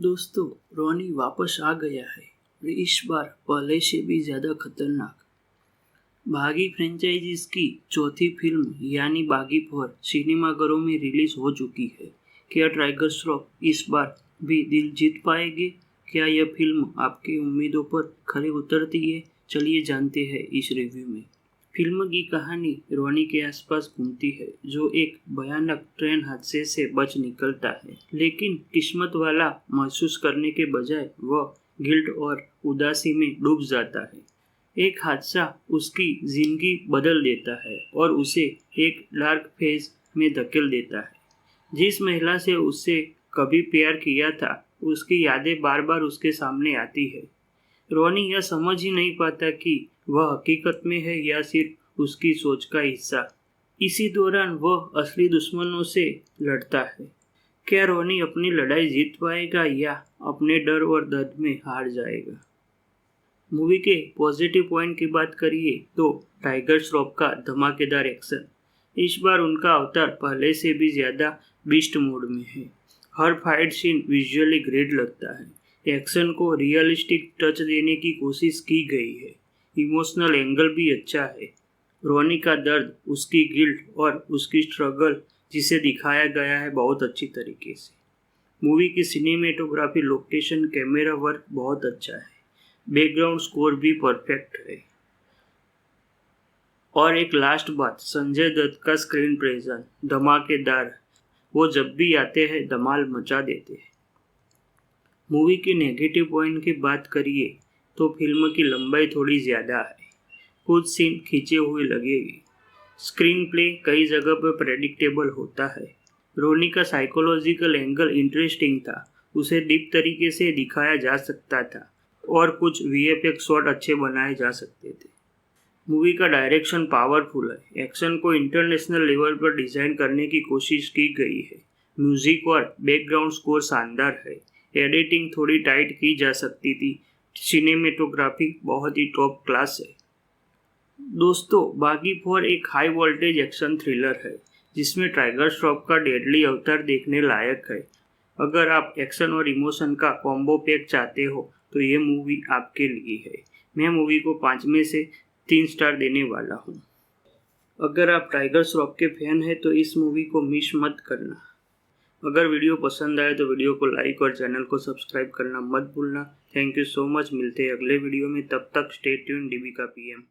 दोस्तों, रोनी वापस आ गया है और इस बार पहले से भी ज्यादा खतरनाक। बागी फ्रेंचाइजीज की चौथी फिल्म यानी बागी 4 सिनेमाघरों में रिलीज हो चुकी है। क्या टाइगर श्रॉफ इस बार भी दिल जीत पाएंगे? क्या यह फिल्म आपकी उम्मीदों पर खरी उतरती है? चलिए जानते हैं इस रिव्यू में। फिल्म की कहानी रोनी के आसपास घूमती है, जो एक भयानक ट्रेन हादसे से बच निकलता है, लेकिन किस्मत वाला महसूस करने के बजाय वह गिल्ट और उदासी में डूब जाता है। एक हादसा उसकी जिंदगी बदल देता है और उसे एक डार्क फेज में धकेल देता है। जिस महिला से उससे कभी प्यार किया था, उसकी यादें बार बार उसके सामने आती है। रोनी यह समझ ही नहीं पाता कि वह हकीकत में है या सिर्फ उसकी सोच का हिस्सा। इसी दौरान वह असली दुश्मनों से लड़ता है। क्या रोनी अपनी लड़ाई जीत पाएगा या अपने डर और दर्द में हार जाएगा? मूवी के पॉजिटिव पॉइंट की बात करिए तो टाइगर श्रॉफ का धमाकेदार एक्शन। इस बार उनका अवतार पहले से भी ज्यादा बीस्ट मोड में है। हर फाइट सीन विजुअली ग्रेट लगता है। एक्शन को रियलिस्टिक टच देने की कोशिश की गई है। इमोशनल एंगल भी अच्छा है। रोनी का दर्द, उसकी गिल्ट और उसकी स्ट्रगल जिसे दिखाया गया है बहुत अच्छी तरीके से। मूवी की सिनेमेटोग्राफी, लोकेशन, कैमरा वर्क बहुत अच्छा है। बैकग्राउंड स्कोर भी परफेक्ट है। और एक लास्ट बात, संजय दत्त का स्क्रीन प्रेजेंस धमाकेदार। वो जब भी आते हैं धमाल मचा देते हैं। मूवी के नेगेटिव पॉइंट की बात करिए तो फिल्म की लंबाई थोड़ी ज़्यादा है। कुछ सीन खींचे हुए लगेंगे। स्क्रीन प्ले कई जगह पर प्रेडिक्टेबल होता है। रोनी का साइकोलॉजिकल एंगल इंटरेस्टिंग था, उसे डीप तरीके से दिखाया जा सकता था और कुछ वीएफएक्स शॉट अच्छे बनाए जा सकते थे। मूवी का डायरेक्शन पावरफुल है। एक्शन को इंटरनेशनल लेवल पर डिज़ाइन करने की कोशिश की गई है। म्यूजिक और बैकग्राउंड स्कोर शानदार है। एडिटिंग थोड़ी टाइट की जा सकती थी। सिनेमेटोग्राफी बहुत ही टॉप क्लास है। दोस्तों, बागी 4 एक हाई वोल्टेज एक्शन थ्रिलर है, जिसमें टाइगर श्रॉफ का डेडली अवतार देखने लायक है। अगर आप एक्शन और इमोशन का कॉम्बो पैक चाहते हो तो ये मूवी आपके लिए है। मैं मूवी को 5 में से 3 स्टार देने वाला हूँ। अगर आप टाइगर श्रॉफ के फैन हैं तो इस मूवी को मिस मत करना। अगर वीडियो पसंद आए तो वीडियो को लाइक और चैनल को सब्सक्राइब करना मत भूलना। Thank you so much. मिलते हैं अगले वीडियो में। तब तक स्टे ट्यून डीबी का पीएम।